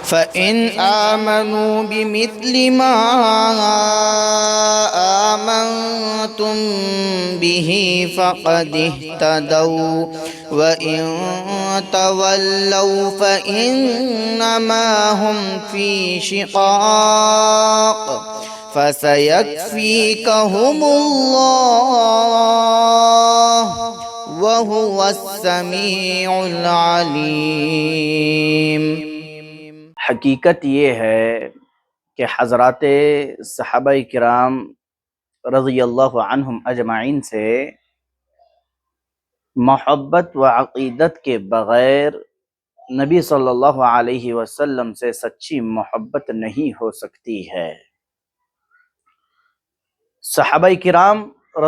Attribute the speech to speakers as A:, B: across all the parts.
A: فَإِنْ آمَنُوا بِمِثْلِ مَا آمَنْتُمْ بِهِ فَقَدِ اهْتَدَوْا وَإِنْ تَوَلَّوْا فَإِنَّمَا هُمْ فِي شِقَاقٍ فَسَيَكْفِيكَهُمُ اللَّهُ وَهُوَ السَّمِيعُ الْعَلِيمُ۔
B: حقیقت یہ ہے کہ حضرات صحابہ کرام رضی اللہ عنہم اجمعین سے محبت و عقیدت کے بغیر نبی صلی اللہ علیہ وسلم سے سچی محبت نہیں ہو سکتی ہے۔ صحابہ کرام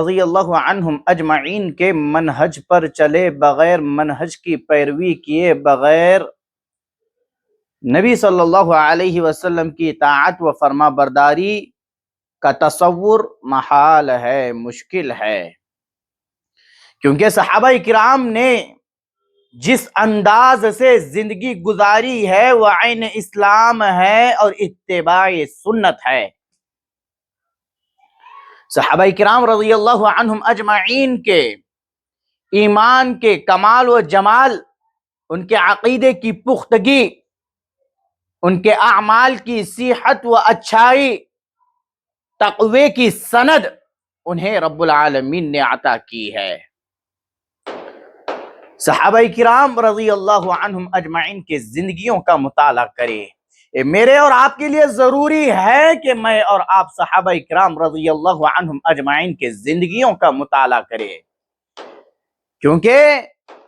B: رضی اللہ عنہم اجمعین کے منہج پر چلے بغیر، منہج کی پیروی کیے بغیر نبی صلی اللہ علیہ وسلم کی اطاعت و فرما برداری کا تصور محال ہے، مشکل ہے، کیونکہ صحابہ کرام نے جس انداز سے زندگی گزاری ہے وہ عین اسلام ہے اور اتباع سنت ہے۔ صحابہ کرام رضی اللہ عنہم اجمعین کے ایمان کے کمال و جمال، ان کے عقیدے کی پختگی، ان کے اعمال کی صحت و اچھائی، تقوی کی سند انہیں رب العالمین نے عطا کی ہے۔ صحابہ کرام رضی اللہ عنہم اجمعین کے زندگیوں کا مطالعہ کریں۔ میرے اور آپ کے لیے ضروری ہے کہ میں اور آپ صحابہ کرام رضی اللہ عنہم اجمعین کے زندگیوں کا مطالعہ کریں، کیونکہ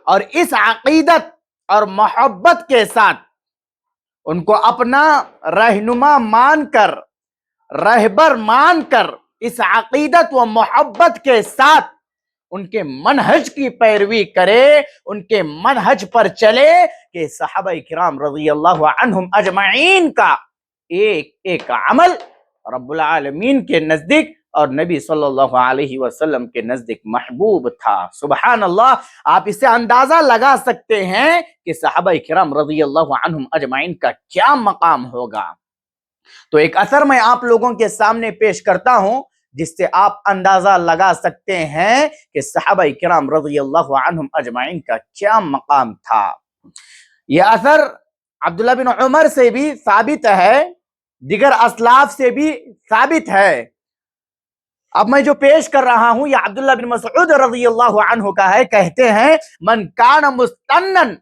B: اور اس عقیدت اور محبت کے ساتھ ان کو اپنا رہنما مان کر، رہبر مان کر، اس عقیدت و محبت کے ساتھ ان کے منہج کی پیروی کرے، ان کے منہج پر چلے کہ صحابہ کرام رضی اللہ عنہم اجمعین کا ایک ایک عمل رب العالمین کے نزدیک اور نبی صلی اللہ علیہ وسلم کے نزدیک محبوب تھا۔ سبحان اللہ! آپ اس سے اندازہ لگا سکتے ہیں کہ صحابہ کرام رضی اللہ عنہم اجمعین کا کیا مقام ہوگا۔ تو ایک اثر میں آپ لوگوں کے سامنے پیش کرتا ہوں جس سے آپ اندازہ لگا سکتے ہیں کہ صحابہ کرام رضی اللہ عنہم اجمعین کا کیا مقام تھا۔ یہ اثر عبداللہ بن عمر سے بھی ثابت ہے، دیگر اسلاف سے بھی ثابت ہے۔ اب میں جو پیش کر رہا ہوں یہ عبداللہ بن مسعود رضی اللہ عنہ کا ہے، کہتے ہیں من کان مستنن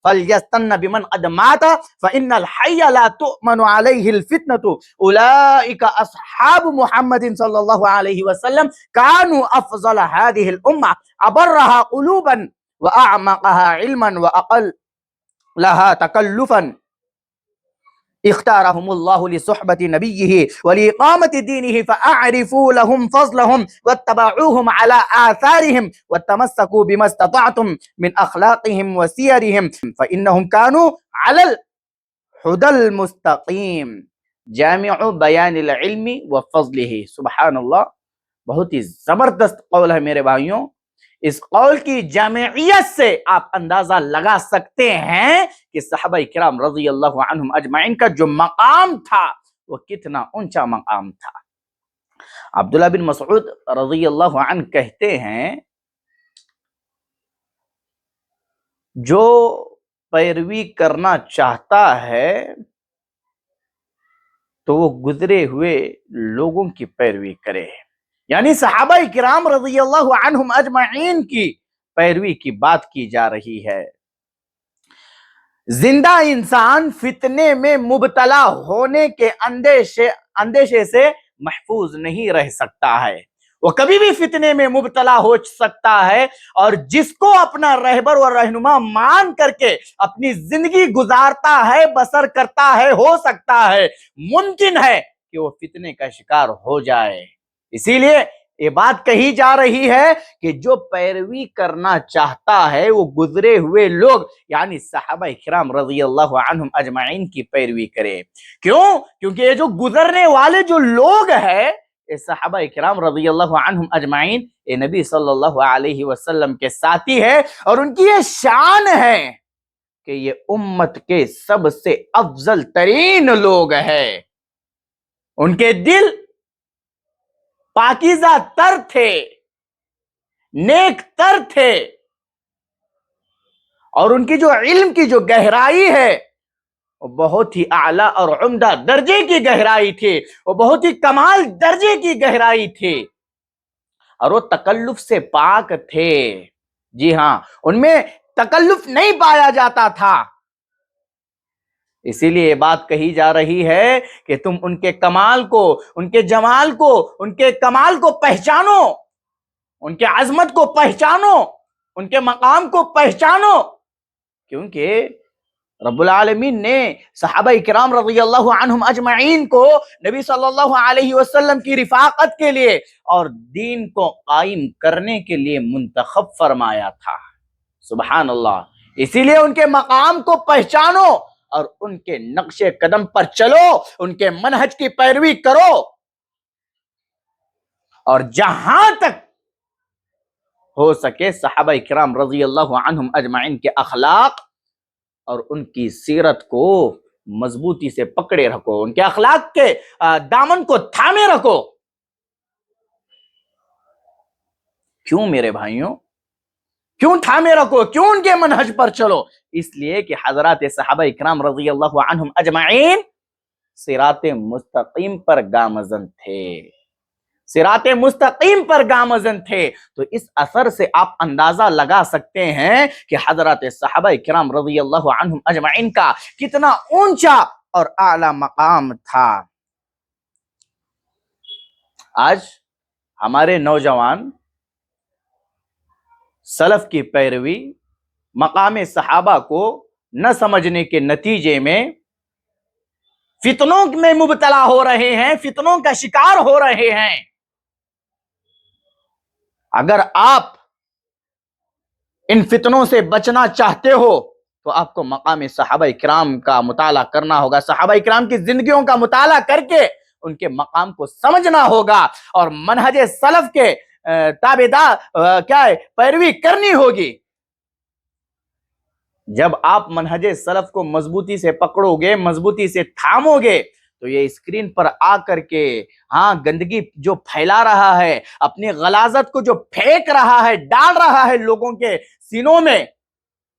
B: فَلْيَسْتَنَّ بِمَنْ قَدْ مَاتَ فَإِنَّ الْحَيَّ لَا تُؤْمَنُ عَلَيْهِ الْفِتْنَةُ أُولَئِكَ أَصْحَابُ مُحَمَّدٍ صلی اللہ علیہ وسلم كانوا أفضل هذه الأمة أبرها قلوبا وأعمقها علما وأقلها تكلفا اختارهم الله لصحبة نبيه ولإقامة دينه فأعرفوا لهم فضلهم واتبعوهم على آثارهم وتمسكوا بما استطعتم من أخلاقهم وسيرهم فإنهم كانوا على الهدى المستقيم۔ جامع بیان العلم وفضله۔ سبحان اللہ! بہت ہی زبردست قول ہے میرے بھائیوں۔ اس قول کی جامعیت سے آپ اندازہ لگا سکتے ہیں کہ صحابہ کرام رضی اللہ عنہم اجمعین کا جو مقام تھا وہ کتنا اونچا مقام تھا۔ عبداللہ بن مسعود رضی اللہ عنہ کہتے ہیں جو پیروی کرنا چاہتا ہے تو وہ گزرے ہوئے لوگوں کی پیروی کرے، یعنی صحابہ کرام رضی اللہ عنہم اجمعین کی پیروی کی بات کی جا رہی ہے۔ زندہ انسان فتنے میں مبتلا ہونے کے اندیشے سے محفوظ نہیں رہ سکتا ہے، وہ کبھی بھی فتنے میں مبتلا ہو سکتا ہے، اور جس کو اپنا رہبر و رہنما مان کر کے اپنی زندگی گزارتا ہے، بسر کرتا ہے، ہو سکتا ہے، ممکن ہے کہ وہ فتنے کا شکار ہو جائے۔ اسی لیے یہ بات کہی جا رہی ہے کہ جو پیروی کرنا چاہتا ہے وہ گزرے ہوئے لوگ یعنی صحابہ کرام رضی اللہ عنہم اجمعین کی پیروی کرے۔ کیوں؟ کیونکہ یہ جو گزرنے والے جو لوگ ہیں یہ صحابہ کرام رضی اللہ عنہم اجمعین یہ نبی صلی اللہ علیہ وسلم کے ساتھی ہے، اور ان کی یہ شان ہے کہ یہ امت کے سب سے افضل ترین لوگ ہیں، ان کے دل پاکیزہ تر تھے، نیک تر تھے، اور ان کی جو علم کی جو گہرائی ہے وہ بہت ہی اعلیٰ اور عمدہ درجے کی گہرائی تھی، وہ بہت ہی کمال درجے کی گہرائی تھی، اور وہ تکلف سے پاک تھے۔ جی ہاں، ان میں تکلف نہیں پایا جاتا تھا۔ اسی لیے یہ بات کہی جا رہی ہے کہ تم ان کے کمال کو، ان کے جمال کو، ان کے کمال کو پہچانو، ان کے عظمت کو پہچانو، ان کے مقام کو پہچانو، کیونکہ رب العالمین نے صحابہ کرام رضی اللہ عنہم اجمعین کو نبی صلی اللہ علیہ وسلم کی رفاقت کے لیے اور دین کو قائم کرنے کے لیے منتخب فرمایا تھا۔ سبحان اللہ۔ اسی لیے ان کے مقام کو پہچانو اور ان کے نقش قدم پر چلو، ان کے منہج کی پیروی کرو، اور جہاں تک ہو سکے صحابہ کرام رضی اللہ عنہم اجمعین کے اخلاق اور ان کی سیرت کو مضبوطی سے پکڑے رکھو، ان کے اخلاق کے دامن کو تھامے رکھو۔ کیوں میرے بھائیوں؟ کیوں تھامے رکھو؟ کیوں ان کے منہج پر چلو؟ اس لیے کہ حضرات صحابہ کرام رضی اللہ عنہم اجمعین صراط مستقیم پر گامزن تھے، صراط مستقیم پر گامزن تھے۔ تو اس اثر سے آپ اندازہ لگا سکتے ہیں کہ حضرات صحابہ کرام رضی اللہ عنہم اجمعین کا کتنا اونچا اور اعلیٰ مقام تھا۔ آج ہمارے نوجوان سلف کی پیروی مقام صحابہ کو نہ سمجھنے کے نتیجے میں فتنوں میں مبتلا ہو رہے ہیں، فتنوں کا شکار ہو رہے ہیں۔ اگر آپ ان فتنوں سے بچنا چاہتے ہو تو آپ کو مقام صحابہ کرام کا مطالعہ کرنا ہوگا، صحابہ کرام کی زندگیوں کا مطالعہ کر کے ان کے مقام کو سمجھنا ہوگا، اور منہج سلف کے تابعدار کیا ہے پیروی کرنی ہوگی۔ جب آپ منہج سلف کو مضبوطی سے پکڑو گے، مضبوطی سے تھامو گے، تو یہ اسکرین پر آ کر کے گندگی جو پھیلا رہا ہے، اپنی غلاظت کو جو پھینک رہا ہے، ڈال رہا ہے لوگوں کے سینوں میں،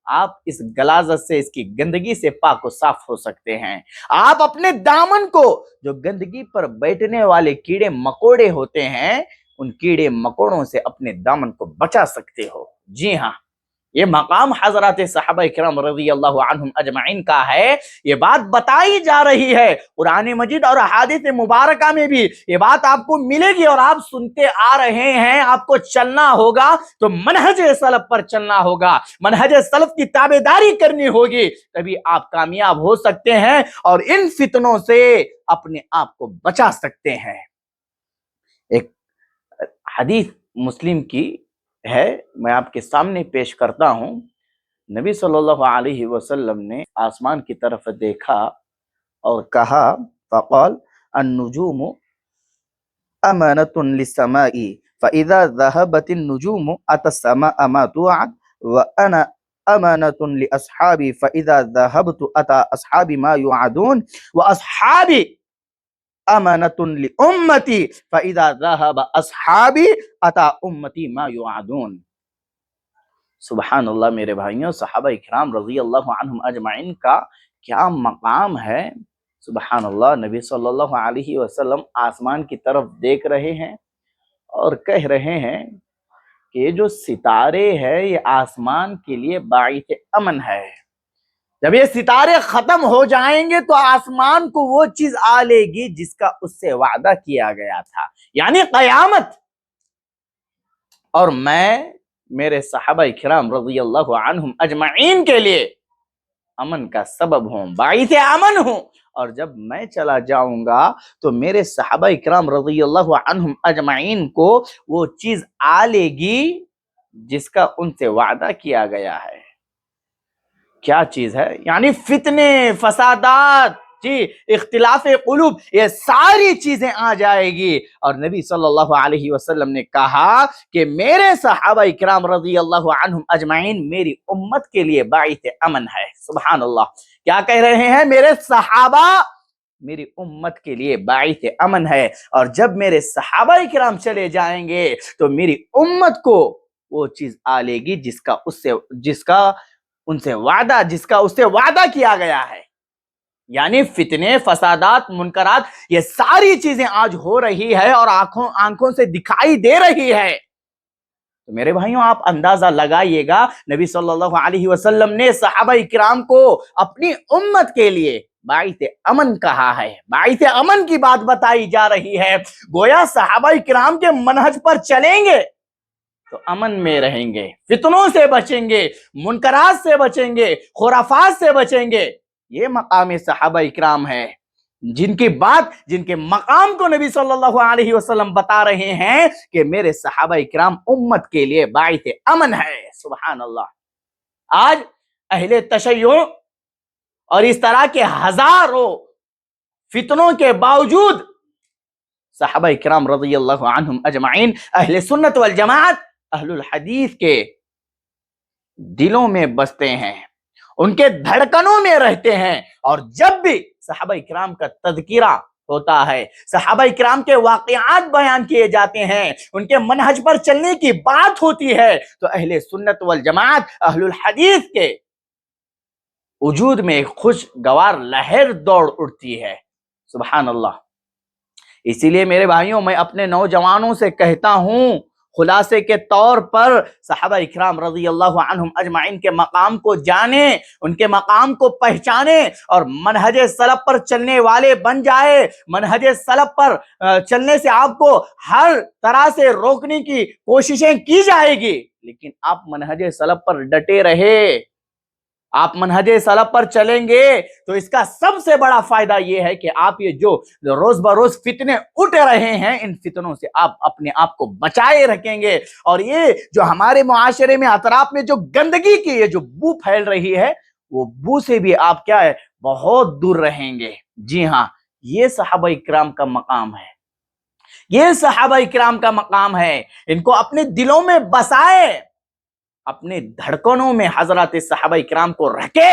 B: آپ اس غلاظت سے، اس کی گندگی سے پاک و صاف ہو سکتے ہیں۔ آپ اپنے دامن کو، جو گندگی پر بیٹھنے والے کیڑے مکوڑے ہوتے ہیں، ان کیڑے مکوڑوں سے اپنے دامن کو بچا سکتے ہو۔ جی ہاں، یہ مقام حضرات صحابہ کرام رضی اللہ عنہم اجمعین کا ہے۔ یہ بات بتائی جا رہی ہے قرآن مجید اور احادیث مبارکہ میں بھی، یہ بات آپ کو ملے گی، اور آپ سنتے آ رہے ہیں۔ آپ کو چلنا ہوگا تو منہج سلف پر چلنا ہوگا، منہج سلف کی تابعداری کرنی ہوگی، تبھی آپ کامیاب ہو سکتے ہیں اور ان فتنوں سے اپنے آپ کو بچا سکتے ہیں۔ ایک حدیث مسلم کی ہے، میں آپ کے سامنے پیش کرتا ہوں۔ نبی صلی اللہ علیہ وسلم نے آسمان کی طرف دیکھا اور کہا، فقال النجوم امانۃ للسماء فاذا ذهبت النجوم اتى السماء ما توعد وانا امانۃ لاصحابي فاذا ذهبت اتى اصحابي ما يوعدون واصحابي امانۃ لامتی فاذا ذهب اصحابی اتی امتی ما یوعدون۔ سبحان اللہ میرے بھائیوں، صحابہ کرام رضی اللہ عنہم اجمعین کا کیا مقام ہے۔ سبحان اللہ، نبی صلی اللہ علیہ وسلم آسمان کی طرف دیکھ رہے ہیں اور کہہ رہے ہیں کہ یہ جو ستارے ہیں یہ آسمان کے لیے باعث امن ہے۔ جب یہ ستارے ختم ہو جائیں گے تو آسمان کو وہ چیز آ لے گی جس کا اس سے وعدہ کیا گیا تھا، یعنی قیامت۔ اور میں میرے صحابہ کرام رضی اللہ عنہم اجمعین کے لیے امن کا سبب ہوں، باعث امن ہوں، اور جب میں چلا جاؤں گا تو میرے صحابہ کرام رضی اللہ عنہم اجمعین کو وہ چیز آ لے گی جس کا ان سے وعدہ کیا گیا ہے۔ کیا چیز ہے؟ یعنی فتنے، فسادات، جی اختلاف قلوب، یہ ساری چیزیں آ جائے گی۔ اور نبی صلی اللہ علیہ وسلم نے کہا کہ میرے صحابہ کرام رضی اللہ عنہم اجمعین میری امت کے لیے باعث امن ہے۔ سبحان اللہ، کیا کہہ رہے ہیں؟ میرے صحابہ میری امت کے لیے باعث امن ہے، اور جب میرے صحابہ کرام چلے جائیں گے تو میری امت کو وہ چیز آ لے گی جس کا ان سے وعدہ کیا گیا ہے۔ یعنی فتنے، فسادات، منکرات، یہ ساری چیزیں آج ہو رہی ہے اور آنکھوں سے دکھائی دے رہی ہے۔ تو میرے بھائیوں، آپ اندازہ لگائیے گا، نبی صلی اللہ علیہ وسلم نے صحابہ کرام کو اپنی امت کے لیے باعث امن کہا ہے، باعث امن کی بات بتائی جا رہی ہے۔ گویا صحابہ کرام کے منہج پر چلیں گے تو امن میں رہیں گے، فتنوں سے بچیں گے، منکرات سے بچیں گے، خرافات سے بچیں گے۔ یہ مقام صحابہ کرام ہے، جن کے مقام کو نبی صلی اللہ علیہ وسلم بتا رہے ہیں کہ میرے صحابہ کرام امت کے لیے باعث امن ہے۔ سبحان اللہ۔ آج اہل تشیع اور اس طرح کے ہزاروں فتنوں کے باوجود صحابہ کرام رضی اللہ عنہم اجمعین، اہل سنت والجماعت، اہل الحدیث کے دلوں میں بستے ہیں، ان کے دھڑکنوں میں رہتے ہیں۔ اور جب بھی صحابہ کرام کا تذکرہ ہوتا ہے، صحابہ کرام کے واقعات بیان کیے جاتے ہیں، ان کے منہج پر چلنے کی بات ہوتی ہے، تو اہل سنت والجماعت، اہل الحدیث کے وجود میں ایک خوشگوار لہر دوڑ اٹھتی ہے۔ سبحان اللہ۔ اسی لیے میرے بھائیوں، میں اپنے نوجوانوں سے کہتا ہوں، خلاصے کے طور پر صحابہ اکرام رضی اللہ عنہم اجمعین کے مقام کو جانیں، ان کے مقام کو پہچانیں، اور منہج سلف پر چلنے والے بن جائے۔ منہج سلف پر چلنے سے آپ کو ہر طرح سے روکنے کی کوششیں کی جائے گی، لیکن آپ منہج سلف پر ڈٹے رہے، آپ منہج سلف پر چلیں گے تو اس کا سب سے بڑا فائدہ یہ ہے کہ آپ یہ جو روز بروز فتنے اٹھ رہے ہیں، ان فتنوں سے آپ اپنے آپ کو بچائے رکھیں گے، اور یہ جو ہمارے معاشرے میں اطراف میں جو گندگی کی یہ جو بو پھیل رہی ہے، وہ بو سے بھی آپ کیا ہے، بہت دور رہیں گے۔ جی ہاں، یہ صحابہ اکرام کا مقام ہے، یہ صحابہ اکرام کا مقام ہے۔ ان کو اپنے دلوں میں بسائے، اپنے دھڑکنوں میں حضرات صحابہ کرام کو رکھے،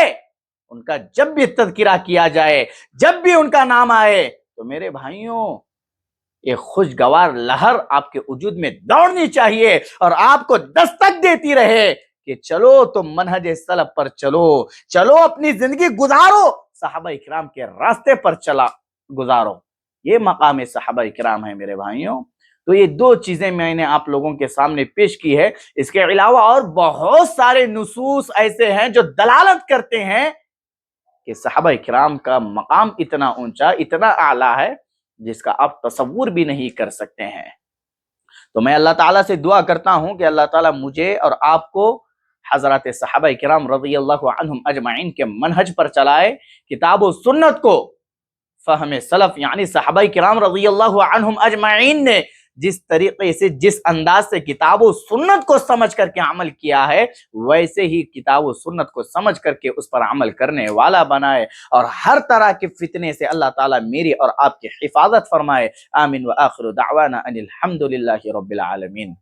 B: ان کا جب بھی تذکرہ کیا جائے، جب بھی ان کا نام آئے، تو میرے بھائیوں یہ خوشگوار لہر آپ کے وجود میں دوڑنی چاہیے، اور آپ کو دستک دیتی رہے کہ چلو تم منہج سلف پر چلو اپنی زندگی گزارو، صحابہ کرام کے راستے پر گزارو۔ یہ مقام صحابہ کرام ہے میرے بھائیوں۔ تو یہ دو چیزیں میں نے آپ لوگوں کے سامنے پیش کی ہے۔ اس کے علاوہ اور بہت سارے نصوص ایسے ہیں جو دلالت کرتے ہیں کہ صحابہ کرام کا مقام اتنا اونچا، اتنا اعلیٰ ہے جس کا آپ تصور بھی نہیں کر سکتے ہیں۔ تو میں اللہ تعالیٰ سے دعا کرتا ہوں کہ اللہ تعالیٰ مجھے اور آپ کو حضرات صحابہ کرام رضی اللہ عنہم اجمعین کے منہج پر چلائے، کتاب و سنت کو فہم سلف یعنی صحابہ کرام رضی اللہ عنہم اجمعین نے جس طریقے سے، جس انداز سے کتاب و سنت کو سمجھ کر کے عمل کیا ہے، ویسے ہی کتاب و سنت کو سمجھ کر کے اس پر عمل کرنے والا بنائے، اور ہر طرح کے فتنے سے اللہ تعالیٰ میری اور آپ کی حفاظت فرمائے۔ آمین وآخر دعوانا ان الحمد للہ رب العالمین۔